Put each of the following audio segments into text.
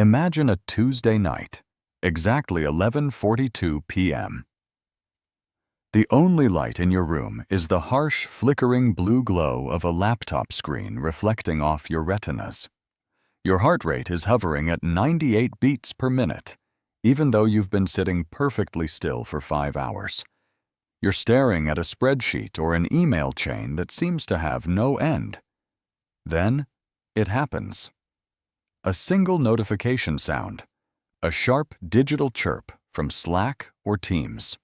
Imagine a Tuesday night, exactly 11:42 p.m. The only light in your room is the harsh, flickering blue glow of a laptop screen reflecting off your retinas. Your heart rate is hovering at 98 beats per minute, even though you've been sitting perfectly still for 5 hours. You're staring at a spreadsheet or an email chain that seems to have no end. Then, it happens. A single notification sound, a sharp digital chirp from Slack or Teams.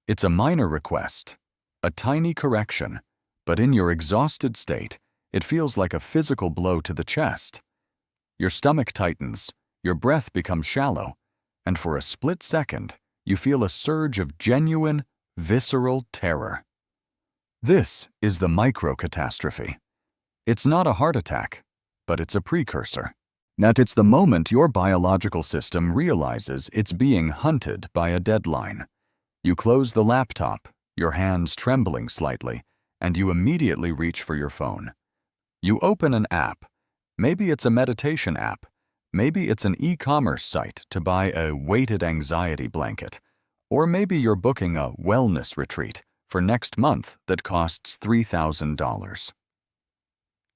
It's a minor request, a tiny correction, but in your exhausted state, it feels like a physical blow to the chest. Your stomach tightens, your breath becomes shallow, and for a split second, you feel a surge of genuine, visceral terror. This is the micro-catastrophe. It's not a heart attack, but it's a precursor. That it's the moment your biological system realizes it's being hunted by a deadline. You close the laptop, your hands trembling slightly, and you immediately reach for your phone. You open an app. Maybe it's a meditation app. Maybe it's an e-commerce site to buy a weighted anxiety blanket. Or maybe you're booking a wellness retreat for next month that costs $3,000.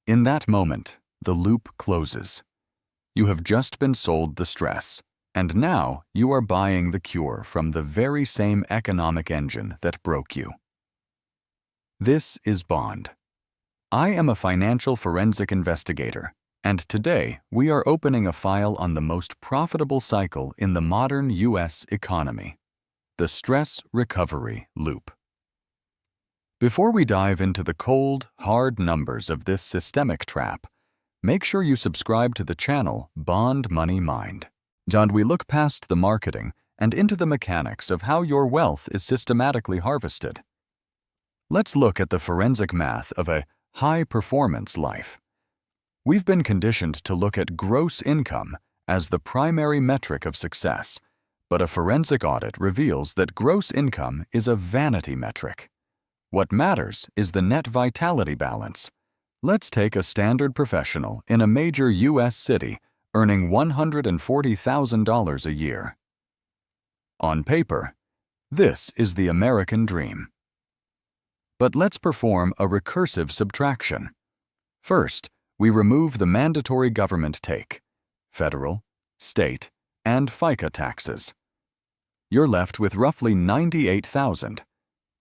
In that moment, the loop closes. You have just been sold the stress, and now you are buying the cure from the very same economic engine that broke you. This is Bond. I am a financial forensic investigator, and today we are opening a file on the most profitable cycle in the modern U.S. economy, the stress recovery loop. Before we dive into the cold, hard numbers of this systemic trap, make sure you subscribe to the channel BondMoneyMind. And we look past the marketing and into the mechanics of how your wealth is systematically harvested. Let's look at the forensic math of a high-performance life. We've been conditioned to look at gross income as the primary metric of success, but a forensic audit reveals that gross income is a vanity metric. What matters is the net vitality balance. Let's take a standard professional in a major U.S. city earning $140,000 a year. On paper, this is the American dream. But let's perform a recursive subtraction. First, we remove the mandatory government take, federal, state, and FICA taxes. You're left with roughly $98,000.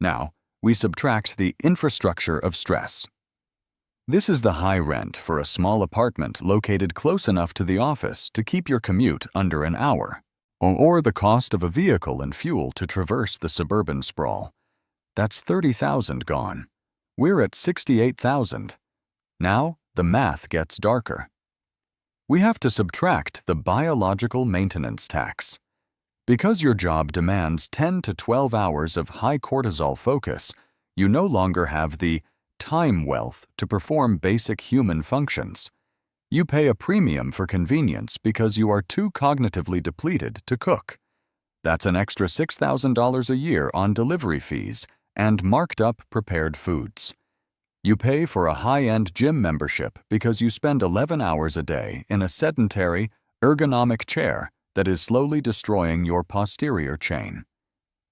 Now, we subtract the infrastructure of stress. This is the high rent for a small apartment located close enough to the office to keep your commute under an hour, or the cost of a vehicle and fuel to traverse the suburban sprawl. That's $30,000 gone. We're at $68,000. Now, the math gets darker. We have to subtract the biological maintenance tax. Because your job demands 10 to 12 hours of high cortisol focus, you no longer have the time wealth to perform basic human functions. You pay a premium for convenience because you are too cognitively depleted to cook. That's an extra $6,000 a year on delivery fees and marked up prepared foods. You pay for a high-end gym membership because you spend 11 hours a day in a sedentary, ergonomic chair that is slowly destroying your posterior chain.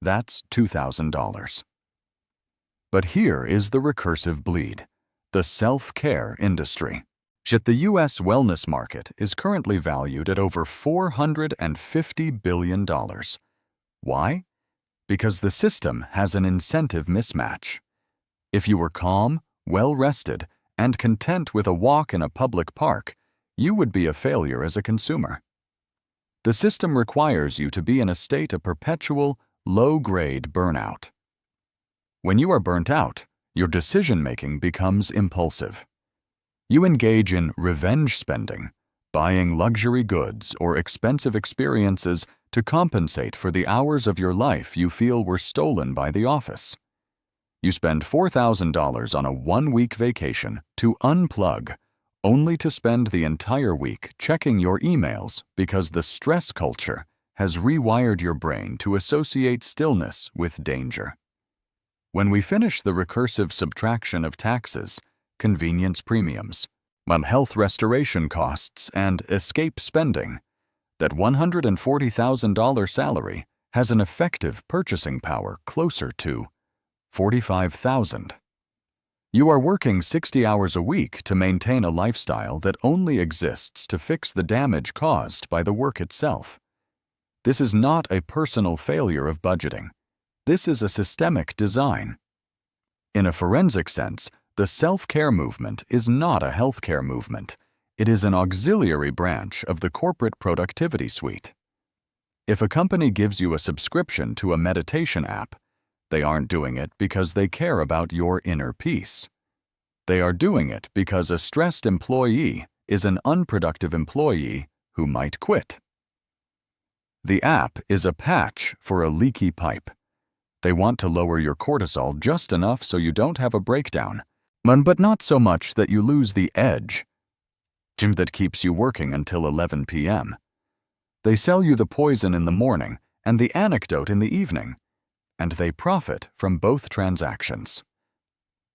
That's $2,000. But here is the recursive bleed, the self-care industry. Yet the U.S. wellness market is currently valued at over $450 billion. Why? Because the system has an incentive mismatch. If you were calm, well-rested, and content with a walk in a public park, you would be a failure as a consumer. The system requires you to be in a state of perpetual, low-grade burnout. When you are burnt out, your decision-making becomes impulsive. You engage in revenge spending, buying luxury goods or expensive experiences to compensate for the hours of your life you feel were stolen by the office. You spend $4,000 on a one-week vacation to unplug, only to spend the entire week checking your emails because the stress culture has rewired your brain to associate stillness with danger. When we finish the recursive subtraction of taxes, convenience premiums, on health restoration costs and escape spending, that $140,000 salary has an effective purchasing power closer to $45,000. You are working 60 hours a week to maintain a lifestyle that only exists to fix the damage caused by the work itself. This is not a personal failure of budgeting. This is a systemic design. In a forensic sense, the self-care movement is not a healthcare movement. It is an auxiliary branch of the corporate productivity suite. If a company gives you a subscription to a meditation app, they aren't doing it because they care about your inner peace. They are doing it because a stressed employee is an unproductive employee who might quit. The app is a patch for a leaky pipe. They want to lower your cortisol just enough so you don't have a breakdown, but not so much that you lose the edge that keeps you working until 11 p.m. They sell you the poison in the morning and the anecdote in the evening, and they profit from both transactions.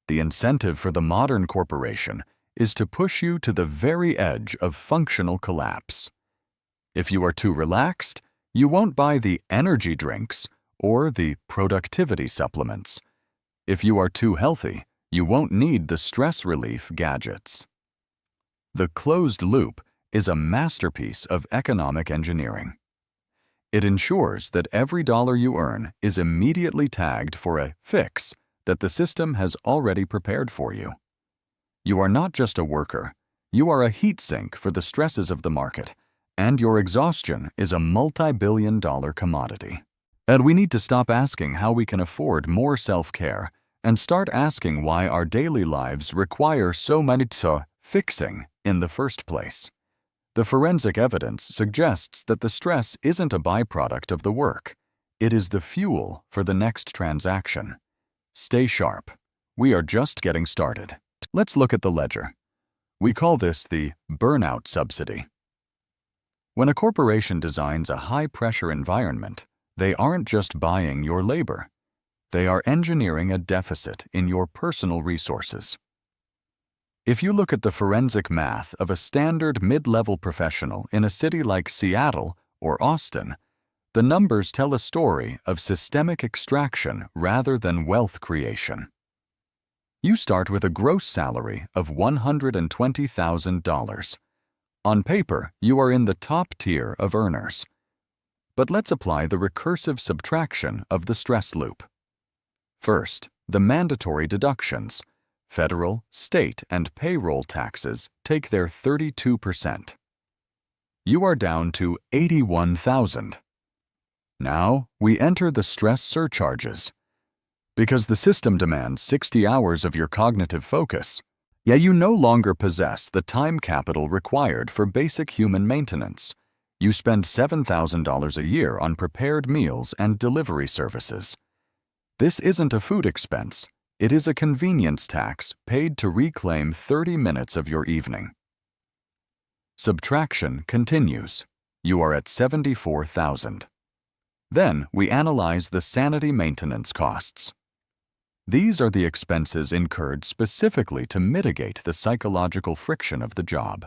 The incentive for the modern corporation is to push you to the very edge of functional collapse. If you are too relaxed, you won't buy the energy drinks or the productivity supplements. If you are too healthy, you won't need the stress relief gadgets. The closed loop is a masterpiece of economic engineering. It ensures that every dollar you earn is immediately tagged for a fix that the system has already prepared for you. You are not just a worker, you are a heat sink for the stresses of the market, and your exhaustion is a multi-billion-dollar commodity. And we need to stop asking how we can afford more self-care and start asking why our daily lives require so many fixing in the first place. The forensic evidence suggests that the stress isn't a byproduct of the work. It is the fuel for the next transaction. Stay sharp. We are just getting started. Let's look at the ledger. We call this the burnout subsidy. When a corporation designs a high-pressure environment, they aren't just buying your labor. They are engineering a deficit in your personal resources. If you look at the forensic math of a standard mid-level professional in a city like Seattle or Austin, the numbers tell a story of systemic extraction rather than wealth creation. You start with a gross salary of $120,000. On paper, you are in the top tier of earners. But let's apply the recursive subtraction of the stress loop. First, the mandatory deductions. Federal, state, and payroll taxes take their 32%. You are down to $81,000. Now, we enter the stress surcharges. Because the system demands 60 hours of your cognitive focus, yet you no longer possess the time capital required for basic human maintenance. You spend $7,000 a year on prepared meals and delivery services. This isn't a food expense. It is a convenience tax paid to reclaim 30 minutes of your evening. Subtraction continues. You are at $74,000. Then we analyze the sanity maintenance costs. These are the expenses incurred specifically to mitigate the psychological friction of the job.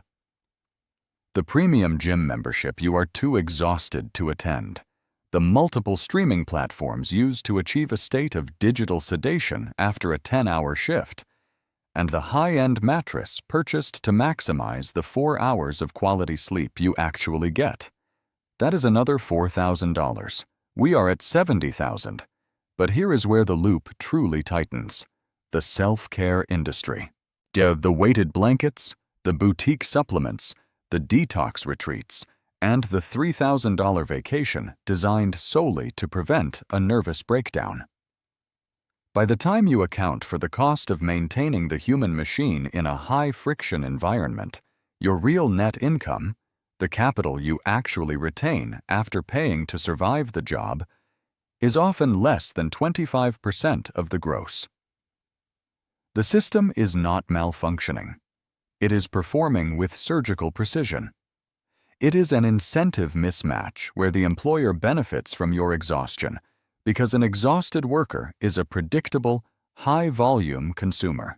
The premium gym membership you are too exhausted to attend. The multiple streaming platforms used to achieve a state of digital sedation after a 10-hour shift, and the high-end mattress purchased to maximize the 4 hours of quality sleep you actually get. That is another $4,000. We are at $70,000. But here is where the loop truly tightens. The self-care industry. The weighted blankets, the boutique supplements, the detox retreats, and the $3,000 vacation designed solely to prevent a nervous breakdown. By the time you account for the cost of maintaining the human machine in a high-friction environment, your real net income, the capital you actually retain after paying to survive the job, is often less than 25% of the gross. The system is not malfunctioning. It is performing with surgical precision. It is an incentive mismatch where the employer benefits from your exhaustion because an exhausted worker is a predictable, high-volume consumer.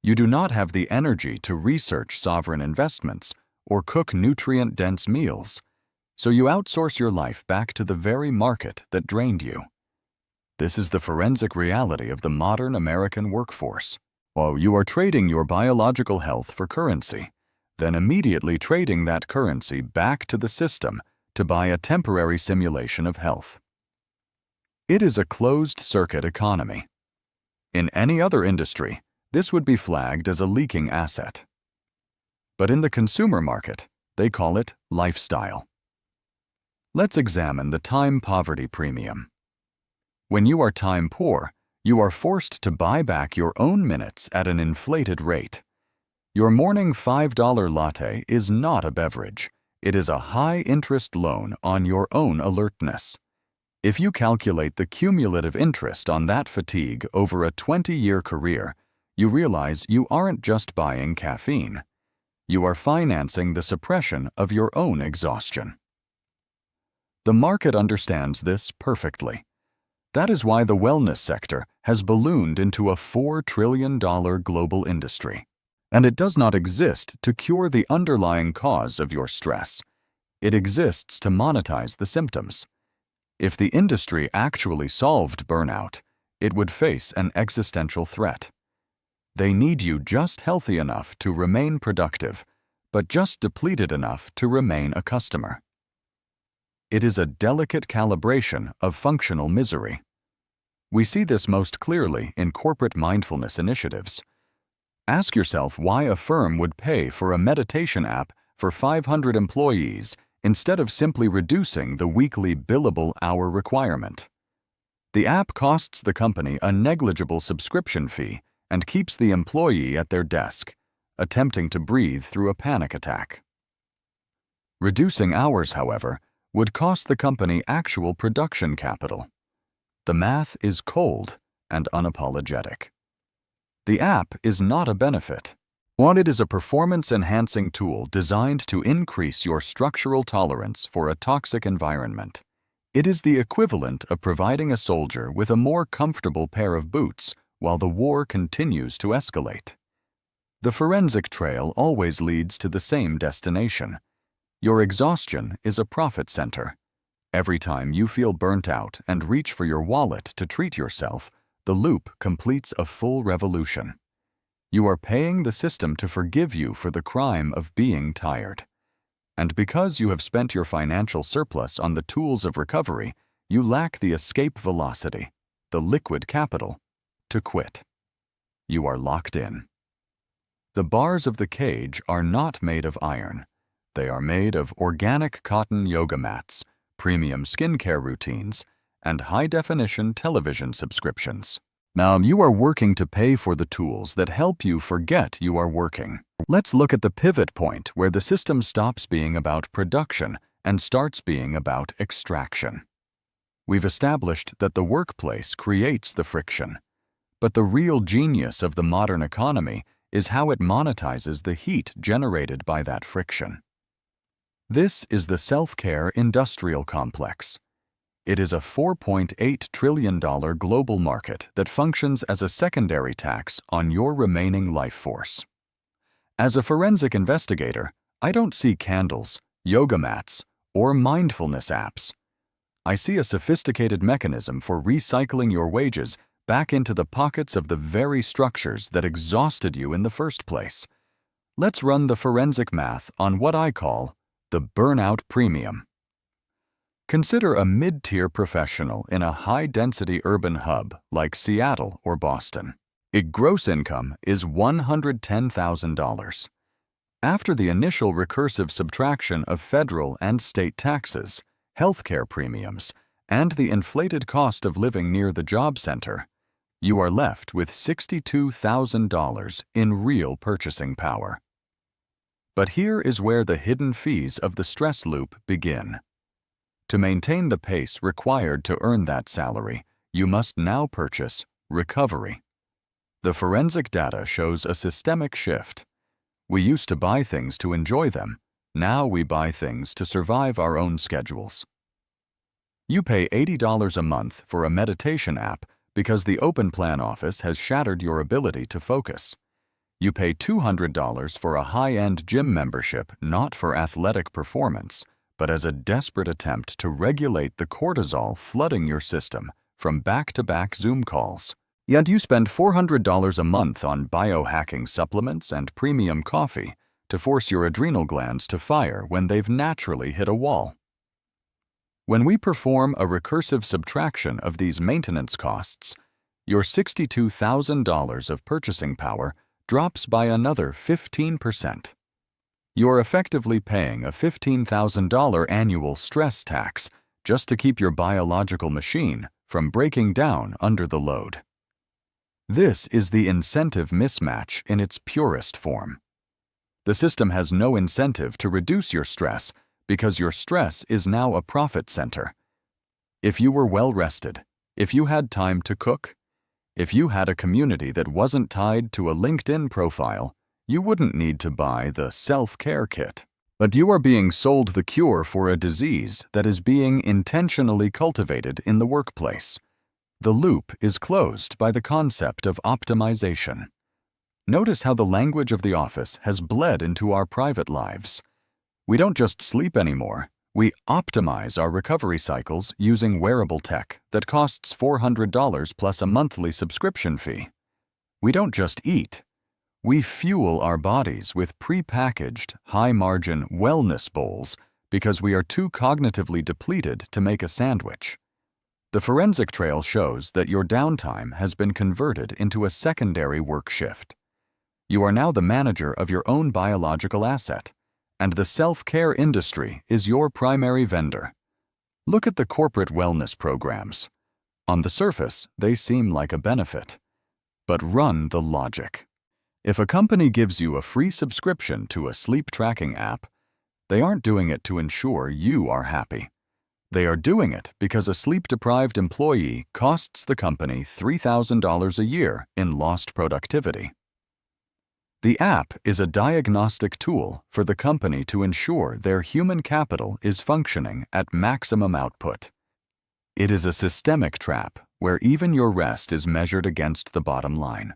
You do not have the energy to research sovereign investments or cook nutrient-dense meals, so you outsource your life back to the very market that drained you. This is the forensic reality of the modern American workforce. While you are trading your biological health for currency, then immediately trading that currency back to the system to buy a temporary simulation of health. It is a closed-circuit economy. In any other industry, this would be flagged as a leaking asset. But in the consumer market, they call it lifestyle. Let's examine the time poverty premium. When you are time poor, you are forced to buy back your own minutes at an inflated rate. Your morning $5 latte is not a beverage. It is a high-interest loan on your own alertness. If you calculate the cumulative interest on that fatigue over a 20-year career, you realize you aren't just buying caffeine. You are financing the suppression of your own exhaustion. The market understands this perfectly. That is why the wellness sector has ballooned into a $4 trillion global industry. And it does not exist to cure the underlying cause of your stress. It exists to monetize the symptoms. If the industry actually solved burnout, it would face an existential threat. They need you just healthy enough to remain productive, but just depleted enough to remain a customer. It is a delicate calibration of functional misery. We see this most clearly in corporate mindfulness initiatives. Ask yourself why a firm would pay for a meditation app for 500 employees instead of simply reducing the weekly billable hour requirement. The app costs the company a negligible subscription fee and keeps the employee at their desk, attempting to breathe through a panic attack. Reducing hours, however, would cost the company actual production capital. The math is cold and unapologetic. The app is not a benefit. It is a performance-enhancing tool designed to increase your structural tolerance for a toxic environment. It is the equivalent of providing a soldier with a more comfortable pair of boots while the war continues to escalate. The forensic trail always leads to the same destination. Your exhaustion is a profit center. Every time you feel burnt out and reach for your wallet to treat yourself, the loop completes a full revolution. You are paying the system to forgive you for the crime of being tired. And because you have spent your financial surplus on the tools of recovery, you lack the escape velocity, the liquid capital, to quit. You are locked in. The bars of the cage are not made of iron. They are made of organic cotton yoga mats, premium skincare routines, and high-definition television subscriptions. Now, you are working to pay for the tools that help you forget you are working. Let's look at the pivot point where the system stops being about production and starts being about extraction. We've established that the workplace creates the friction, but the real genius of the modern economy is how it monetizes the heat generated by that friction. This is the self-care industrial complex. It is a $4.8 trillion global market that functions as a secondary tax on your remaining life force. As a forensic investigator, I don't see candles, yoga mats, or mindfulness apps. I see a sophisticated mechanism for recycling your wages back into the pockets of the very structures that exhausted you in the first place. Let's run the forensic math on what I call the burnout premium. Consider a mid-tier professional in a high-density urban hub like Seattle or Boston. Its gross income is $110,000. After the initial recursive subtraction of federal and state taxes, healthcare premiums, and the inflated cost of living near the job center, you are left with $62,000 in real purchasing power. But here is where the hidden fees of the stress loop begin. To maintain the pace required to earn that salary, you must now purchase recovery. The forensic data shows a systemic shift. We used to buy things to enjoy them. Now we buy things to survive our own schedules. You pay $80 a month for a meditation app because the open plan office has shattered your ability to focus. You pay $200 for a high-end gym membership not for athletic performance, but as a desperate attempt to regulate the cortisol flooding your system from back-to-back Zoom calls. Yet you spend $400 a month on biohacking supplements and premium coffee to force your adrenal glands to fire when they've naturally hit a wall. When we perform a recursive subtraction of these maintenance costs, your $62,000 of purchasing power drops by another 15%. You're effectively paying a $15,000 annual stress tax just to keep your biological machine from breaking down under the load. This is the incentive mismatch in its purest form. The system has no incentive to reduce your stress because your stress is now a profit center. If you were well rested, if you had time to cook, if you had a community that wasn't tied to a LinkedIn profile, you wouldn't need to buy the self-care kit. But you are being sold the cure for a disease that is being intentionally cultivated in the workplace. The loop is closed by the concept of optimization. Notice how the language of the office has bled into our private lives. We don't just sleep anymore. We optimize our recovery cycles using wearable tech that costs $400 plus a monthly subscription fee. We don't just eat. We fuel our bodies with pre-packaged, high-margin wellness bowls because we are too cognitively depleted to make a sandwich. The forensic trail shows that your downtime has been converted into a secondary work shift. You are now the manager of your own biological asset, and the self-care industry is your primary vendor. Look at the corporate wellness programs. On the surface, they seem like a benefit. But run the logic. If a company gives you a free subscription to a sleep tracking app, they aren't doing it to ensure you are happy. They are doing it because a sleep-deprived employee costs the company $3,000 a year in lost productivity. The app is a diagnostic tool for the company to ensure their human capital is functioning at maximum output. It is a systemic trap where even your rest is measured against the bottom line.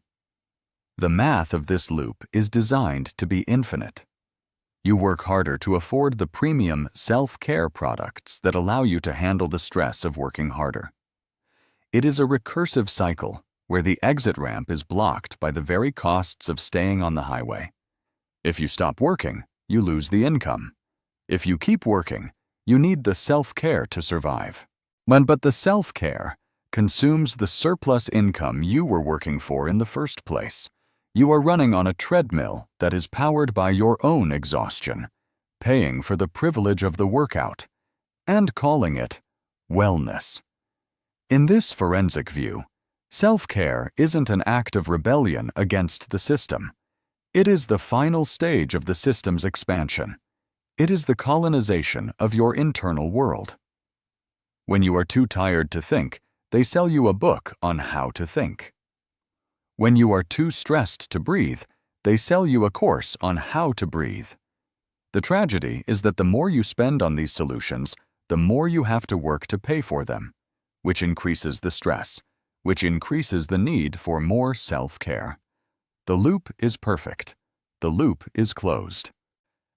The math of this loop is designed to be infinite. You work harder to afford the premium self-care products that allow you to handle the stress of working harder. It is a recursive cycle where the exit ramp is blocked by the very costs of staying on the highway. If you stop working, you lose the income. If you keep working, you need the self-care to survive. But the self-care consumes the surplus income you were working for in the first place. You are running on a treadmill that is powered by your own exhaustion, paying for the privilege of the workout, and calling it wellness. In this forensic view, self-care isn't an act of rebellion against the system. It is the final stage of the system's expansion. It is the colonization of your internal world. When you are too tired to think, they sell you a book on how to think. When you are too stressed to breathe, they sell you a course on how to breathe. The tragedy is that the more you spend on these solutions, the more you have to work to pay for them, which increases the stress, which increases the need for more self-care. The loop is perfect. The loop is closed.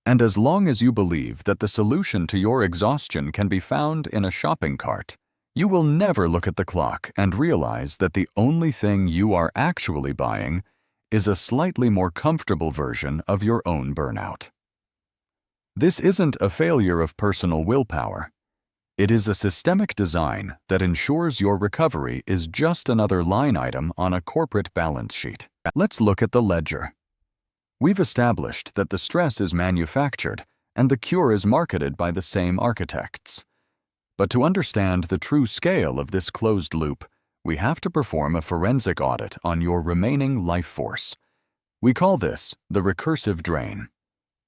And as long as you believe that the solution to your exhaustion can be found in a shopping cart, you will never look at the clock and realize that the only thing you are actually buying is a slightly more comfortable version of your own burnout. This isn't a failure of personal willpower. It is a systemic design that ensures your recovery is just another line item on a corporate balance sheet. Let's look at the ledger. We've established that the stress is manufactured and the cure is marketed by the same architects. But to understand the true scale of this closed loop, we have to perform a forensic audit on your remaining life force. We call this the recursive drain.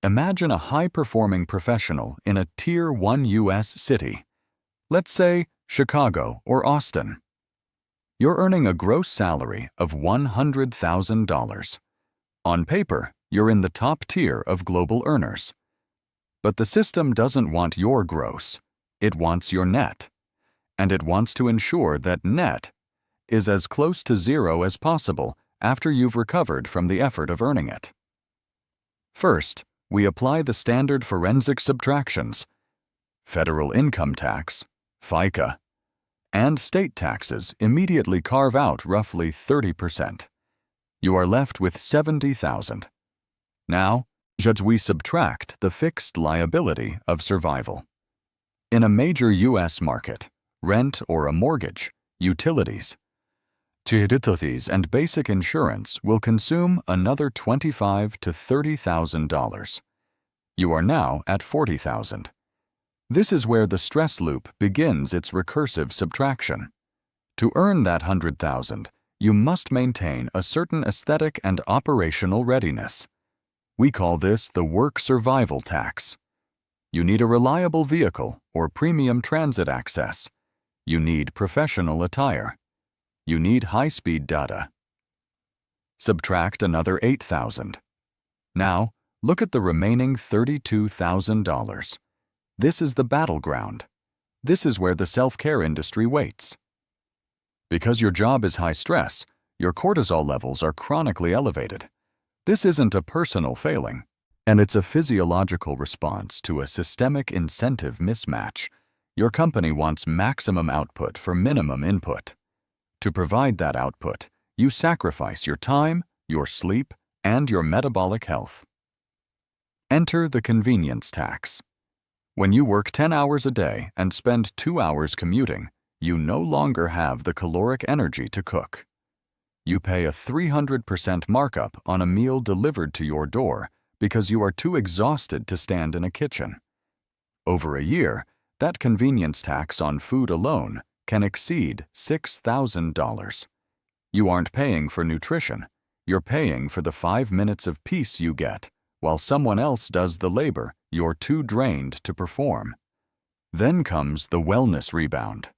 Imagine a high-performing professional in a Tier 1 U.S. city. Let's say Chicago or Austin. You're earning a gross salary of $100,000. On paper, you're in the top tier of global earners. But the system doesn't want your gross. It wants your net, and it wants to ensure that net is as close to zero as possible after you've recovered from the effort of earning it. First, we apply the standard forensic subtractions: federal income tax, FICA, and state taxes immediately carve out roughly 30%. You are left with $70,000. Now, we subtract the fixed liability of survival. In a major U.S. market, rent or a mortgage, utilities, and basic insurance will consume another $25,000 to $30,000. You are now at $40,000. This is where the stress loop begins its recursive subtraction. To earn that $100,000, you must maintain a certain aesthetic and operational readiness. We call this the work survival tax. You need a reliable vehicle or premium transit access. You need professional attire. You need high-speed data. Subtract another $8,000. Now, look at the remaining $32,000. This is the battleground. This is where the self-care industry waits. Because your job is high stress, your cortisol levels are chronically elevated. This isn't a personal failing, and it's a physiological response to a systemic incentive mismatch. Your company wants maximum output for minimum input. To provide that output, you sacrifice your time, your sleep, and your metabolic health. Enter the convenience tax. When you work 10 hours a day and spend 2 hours commuting, you no longer have the caloric energy to cook. You pay a 300% markup on a meal delivered to your door because you are too exhausted to stand in a kitchen. Over a year, that convenience tax on food alone can exceed $6,000. You aren't paying for nutrition. You're paying for the 5 minutes of peace you get while someone else does the labor you're too drained to perform. Then comes the wellness rebound.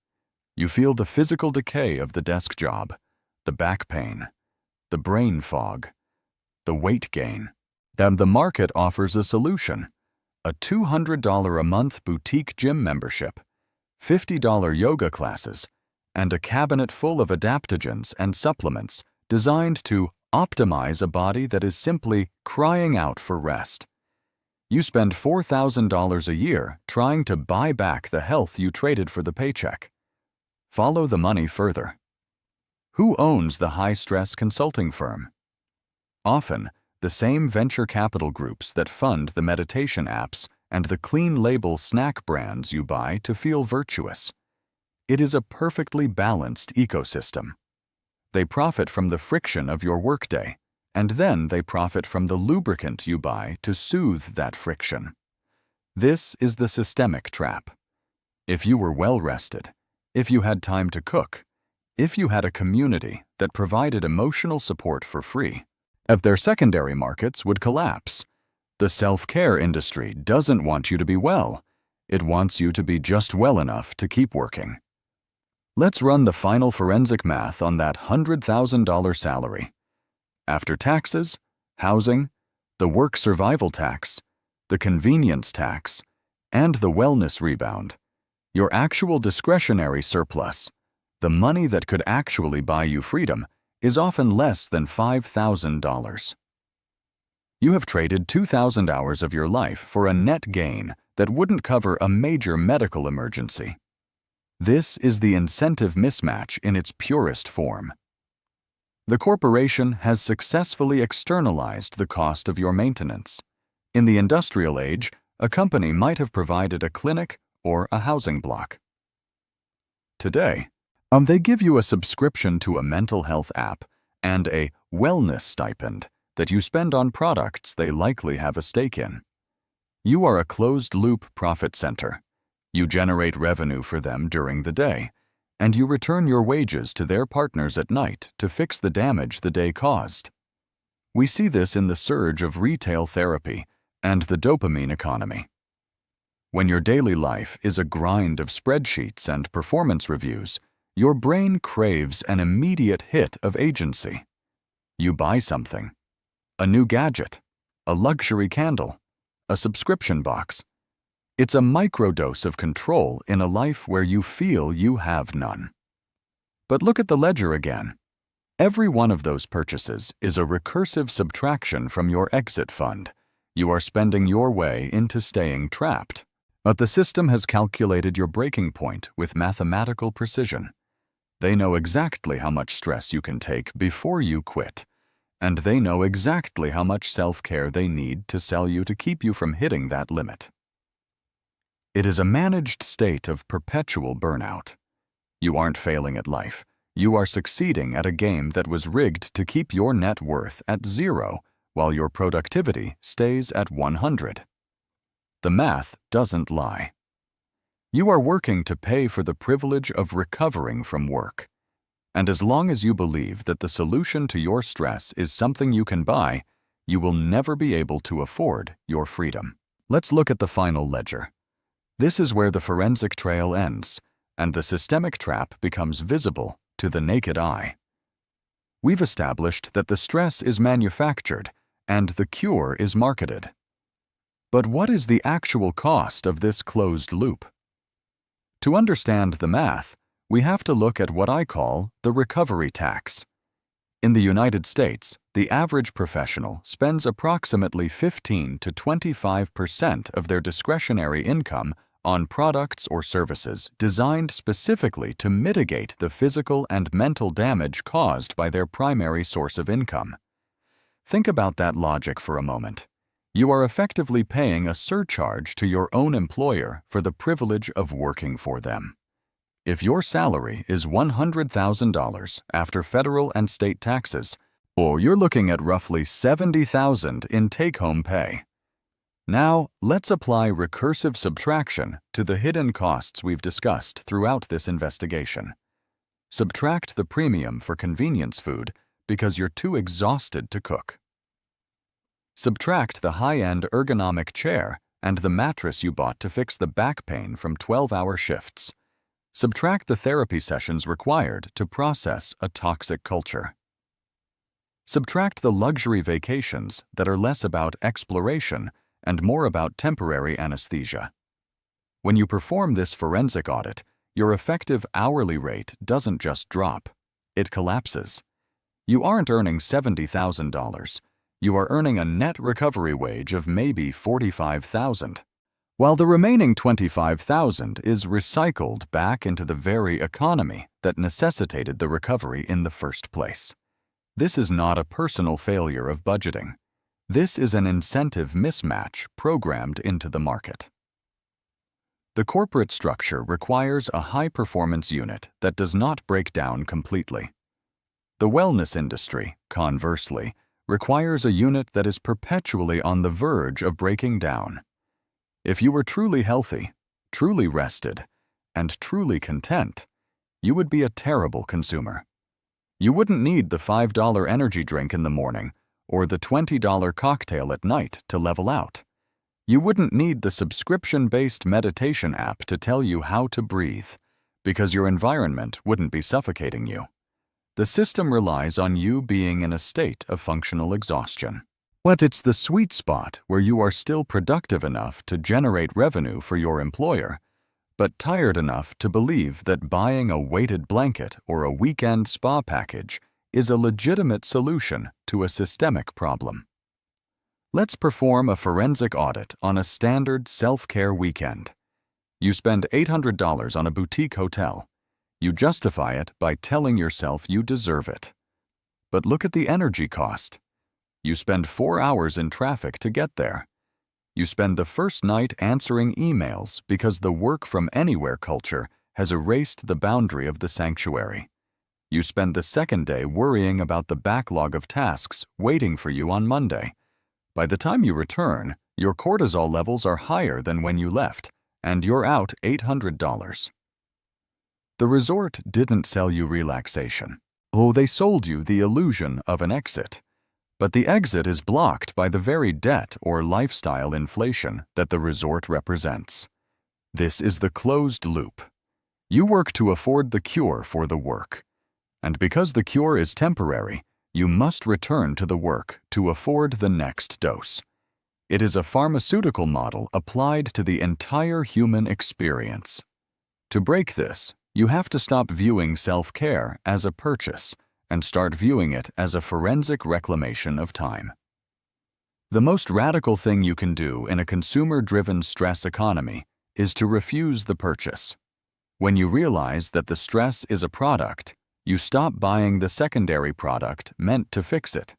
You feel the physical decay of the desk job, the back pain, the brain fog, the weight gain. Then the market offers a solution: a $200 a month boutique gym membership, $50 yoga classes, and a cabinet full of adaptogens and supplements designed to optimize a body that is simply crying out for rest. You spend $4,000 a year trying to buy back the health you traded for the paycheck. Follow the money further. Who owns the high-stress consulting firm? Often, the same venture capital groups that fund the meditation apps and the clean label snack brands you buy to feel virtuous. It is a perfectly balanced ecosystem. They profit from the friction of your workday, and then they profit from the lubricant you buy to soothe that friction. This is the systemic trap. If you were well-rested, if you had time to cook, if you had a community that provided emotional support for free, if their secondary markets would collapse. The self-care industry doesn't want you to be well. It wants you to be just well enough to keep working. Let's run the final forensic math on that $100,000 salary. After taxes, housing, the work survival tax, the convenience tax, and the wellness rebound, your actual discretionary surplus, the money that could actually buy you freedom, is often less than $5,000. You have traded 2,000 hours of your life for a net gain that wouldn't cover a major medical emergency. This is the incentive mismatch in its purest form. The corporation has successfully externalized the cost of your maintenance. In the industrial age, a company might have provided a clinic or a housing block. Today, they give you a subscription to a mental health app and a wellness stipend that you spend on products they likely have a stake in. You are a closed-loop profit center. You generate revenue for them during the day, and you return your wages to their partners at night to fix the damage the day caused. We see this in the surge of retail therapy and the dopamine economy. When your daily life is a grind of spreadsheets and performance reviews, your brain craves an immediate hit of agency. You buy something: a new gadget, a luxury candle, a subscription box. It's a microdose of control in a life where you feel you have none. But look at the ledger again. Every one of those purchases is a recursive subtraction from your exit fund. You are spending your way into staying trapped. But the system has calculated your breaking point with mathematical precision. They know exactly how much stress you can take before you quit, and they know exactly how much self-care they need to sell you to keep you from hitting that limit. It is a managed state of perpetual burnout. You aren't failing at life. You are succeeding at a game that was rigged to keep your net worth at 0 while your productivity stays at 100. The math doesn't lie. You are working to pay for the privilege of recovering from work. And as long as you believe that the solution to your stress is something you can buy, you will never be able to afford your freedom. Let's look at the final ledger. This is where the forensic trail ends, and the systemic trap becomes visible to the naked eye. We've established that the stress is manufactured and the cure is marketed. But what is the actual cost of this closed loop? To understand the math, we have to look at what I call the recovery tax. In the United States, the average professional spends approximately 15 to 25% of their discretionary income on products or services designed specifically to mitigate the physical and mental damage caused by their primary source of income. Think about that logic for a moment. You are effectively paying a surcharge to your own employer for the privilege of working for them. If your salary is $100,000 after federal and state taxes, or you're looking at roughly $70,000 in take-home pay. Now, let's apply recursive subtraction to the hidden costs we've discussed throughout this investigation. Subtract the premium for convenience food because you're too exhausted to cook. Subtract the high-end ergonomic chair and the mattress you bought to fix the back pain from 12-hour shifts. Subtract the therapy sessions required to process a toxic culture. Subtract the luxury vacations that are less about exploration and more about temporary anesthesia. When you perform this forensic audit, your effective hourly rate doesn't just drop, it collapses. You aren't earning $70,000. You are earning a net recovery wage of maybe $45,000, while the remaining $25,000 is recycled back into the very economy that necessitated the recovery in the first place. This is not a personal failure of budgeting. This is an incentive mismatch programmed into the market. The corporate structure requires a high-performance unit that does not break down completely. The wellness industry, conversely, requires a unit that is perpetually on the verge of breaking down. If you were truly healthy, truly rested, and truly content, you would be a terrible consumer. You wouldn't need the $5 energy drink in the morning or the $20 cocktail at night to level out. You wouldn't need the subscription-based meditation app to tell you how to breathe, because your environment wouldn't be suffocating you. The system relies on you being in a state of functional exhaustion. But it's the sweet spot where you are still productive enough to generate revenue for your employer, but tired enough to believe that buying a weighted blanket or a weekend spa package is a legitimate solution to a systemic problem. Let's perform a forensic audit on a standard self-care weekend. You spend $800 on a boutique hotel. You justify it by telling yourself you deserve it. But look at the energy cost. You spend 4 hours in traffic to get there. You spend the first night answering emails because the work-from-anywhere culture has erased the boundary of the sanctuary. You spend the second day worrying about the backlog of tasks waiting for you on Monday. By the time you return, your cortisol levels are higher than when you left, and you're out $800. The resort didn't sell you relaxation. Oh, they sold you the illusion of an exit. But the exit is blocked by the very debt or lifestyle inflation that the resort represents. This is the closed loop. You work to afford the cure for the work. And because the cure is temporary, you must return to the work to afford the next dose. It is a pharmaceutical model applied to the entire human experience. To break this, you have to stop viewing self-care as a purchase and start viewing it as a forensic reclamation of time. The most radical thing you can do in a consumer-driven stress economy is to refuse the purchase. When you realize that the stress is a product, you stop buying the secondary product meant to fix it.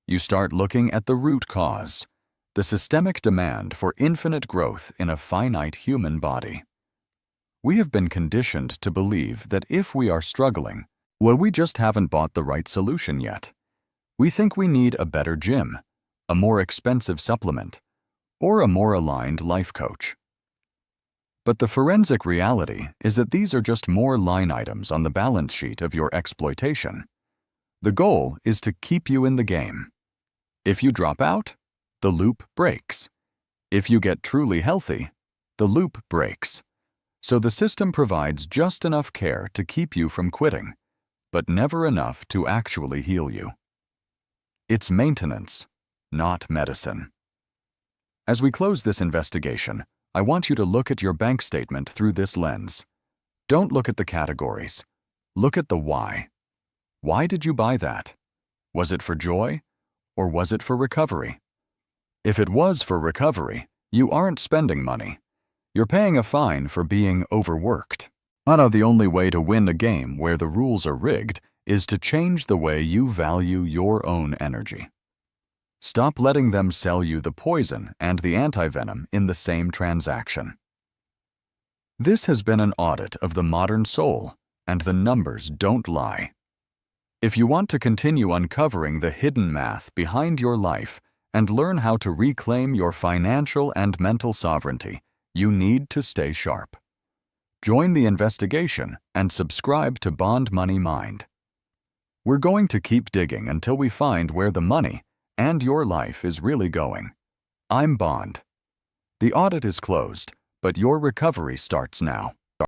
You start looking at the root cause, the systemic demand for infinite growth in a finite human body. We have been conditioned to believe that if we are struggling, well, we just haven't bought the right solution yet. We think we need a better gym, a more expensive supplement, or a more aligned life coach. But the forensic reality is that these are just more line items on the balance sheet of your exploitation. The goal is to keep you in the game. If you drop out, the loop breaks. If you get truly healthy, the loop breaks. So the system provides just enough care to keep you from quitting, but never enough to actually heal you. It's maintenance, not medicine. As we close this investigation, I want you to look at your bank statement through this lens. Don't look at the categories. Look at the why. Why did you buy that? Was it for joy, or was it for recovery? If it was for recovery, you aren't spending money. You're paying a fine for being overworked. The only way to win a game where the rules are rigged is to change the way you value your own energy. Stop letting them sell you the poison and the antivenom in the same transaction. This has been an audit of the modern soul, and the numbers don't lie. If you want to continue uncovering the hidden math behind your life and learn how to reclaim your financial and mental sovereignty, you need to stay sharp. Join the investigation and subscribe to BondMoneyMind. We're going to keep digging until we find where the money and your life is really going. I'm Bond. The audit is closed, but your recovery starts now.